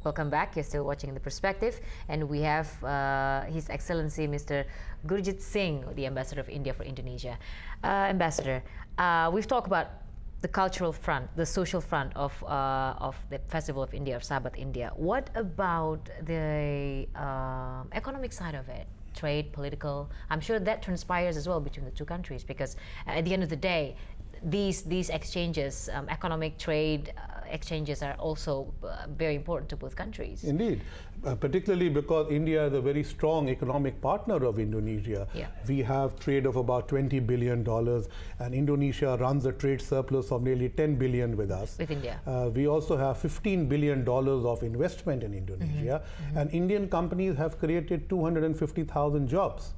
Welcome back. You're still watching The Perspective, and we have His Excellency Mr. Gurjit Singh, the Ambassador of India for Indonesia. Ambassador, we've talked about the cultural front, the social front of the Festival of India, of Sahabat India. What about the economic side of it? Trade, political? I'm sure that transpires as well between the two countries, because at the end of the day, these exchanges, economic trade exchanges, are also very important to both countries. Indeed, particularly because India is a very strong economic partner of Indonesia. Yeah. We have trade of about $20 billion, and Indonesia runs a trade surplus of nearly $10 billion with us. With India. We also have $15 billion of investment in Indonesia, and Indian companies have created 250,000 jobs.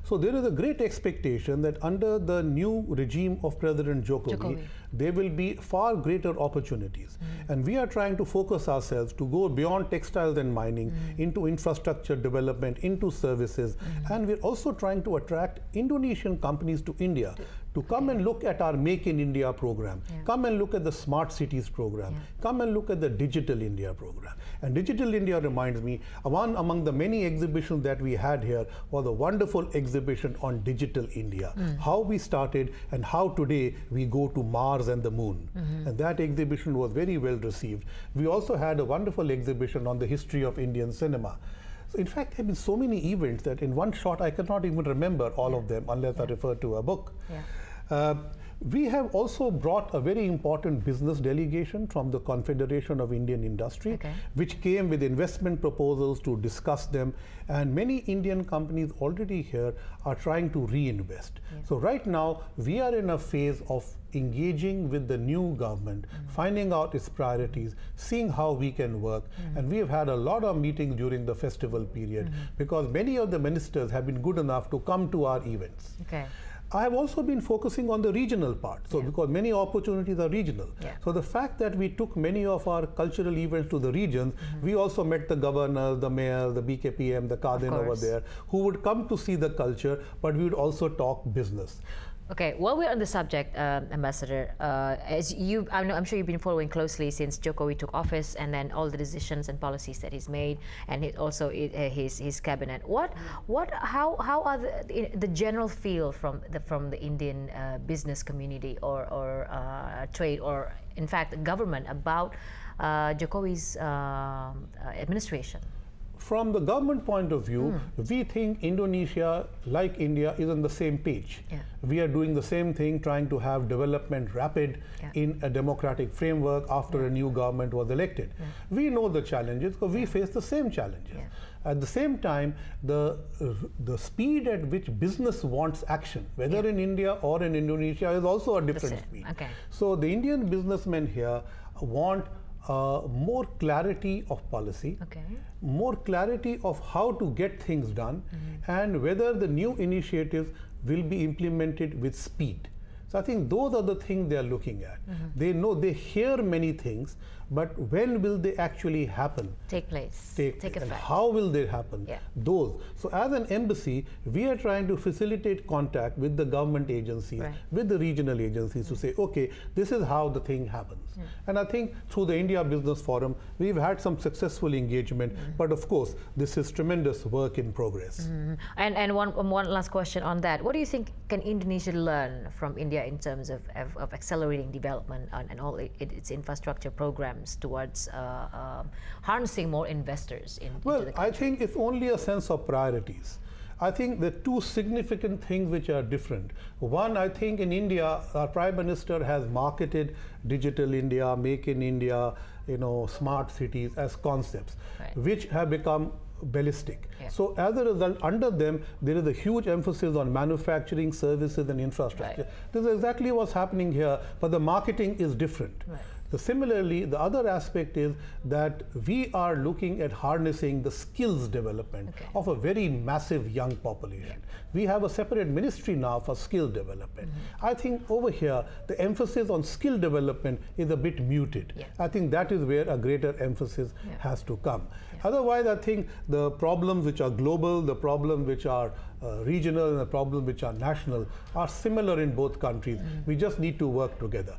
So there is a great expectation that under the new regime of President Jokowi, there will be far greater opportunities. And we are trying to focus ourselves to go beyond textiles and mining into infrastructure development, into services. And we're also trying to attract Indonesian companies to India to come and look at our Make in India program, come and look at the Smart Cities program, come and look at the Digital India program. And Digital India reminds me, one among the many exhibitions that we had here was a wonderful exhibition on Digital India, how we started and how today we go to Mars and the moon. And that exhibition was very well received. We also had a wonderful exhibition on the history of Indian cinema. So in fact, there have been so many events that in one shot I cannot even remember all of them unless I refer to a book. We have also brought a very important business delegation from the Confederation of Indian Industry, which came with investment proposals to discuss them. And many Indian companies already here are trying to reinvest. So right now, we are in a phase of engaging with the new government, finding out its priorities, seeing how we can work. And we have had a lot of meetings during the festival period because many of the ministers have been good enough to come to our events. I have also been focusing on the regional part, so because many opportunities are regional. So the fact that we took many of our cultural events to the regions, we also met the governors, the mayors, the BKPM, the Kadin over there, who would come to see the culture, but we would also talk business. Okay, while we're on the subject, Ambassador, as I'm sure you've been following closely since Jokowi took office, and then all the decisions and policies that he's made, and his cabinet. How are the general feel from the Indian business community or trade, or in fact the government, about Jokowi's administration? From the government point of view, we think Indonesia, like India, is on the same page. We are doing the same thing, trying to have development rapid in a democratic framework after a new government was elected. We know the challenges because we face the same challenges. At the same time, the speed at which business wants action, whether in India or in Indonesia, is also a different speed. So the Indian businessmen here want more clarity of policy, more clarity of how to get things done, and whether the new initiatives will be implemented with speed. So I think those are the things they are looking at. They know, they hear many things, but when will they actually happen? Take place. Take effect. And how will they happen? Those. So as an embassy, we are trying to facilitate contact with the government agencies, with the regional agencies to say, okay, this is how the thing happens. And I think through the India Business Forum, we've had some successful engagement, but of course, this is tremendous work in progress. And one last question on that. What do you think can Indonesia learn from India in terms of accelerating development and all its infrastructure programs towards harnessing more investors into the country? I think it's only a sense of priorities. I think the two significant things which are different. One, I think in India, our Prime Minister has marketed Digital India, Make in India, smart cities as concepts, which have become ballistic. So as a result, under them, there is a huge emphasis on manufacturing, services, and infrastructure. This is exactly what's happening here, but the marketing is different. Similarly, the other aspect is that we are looking at harnessing the skills development of a very massive young population. We have a separate ministry now for skill development. I think over here, the emphasis on skill development is a bit muted. I think that is where a greater emphasis has to come. Otherwise, I think the problems which are global, the problems which are regional, and the problems which are national are similar in both countries. We just need to work together.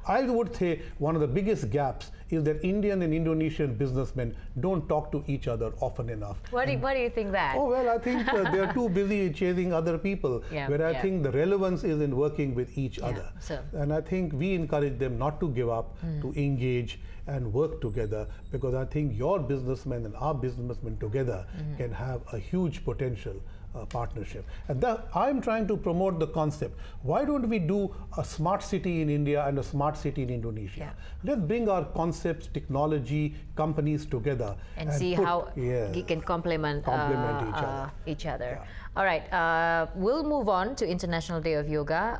I would say one of the biggest gaps is that Indian and Indonesian businessmen don't talk to each other often enough. Why do you think that? Oh, well, I think they're too busy chasing other people, where I think the relevance is in working with each other. So. And I think we encourage them not to give up, to engage and work together, because I think your businessmen and our businessmen together can have a huge potential partnership. And I'm trying to promote the concept. Why don't we do a smart city in India and a smart city in Indonesia? Let's bring our concepts, technology, companies together and see how we can complement each other. All right, we'll move on to International Day of Yoga.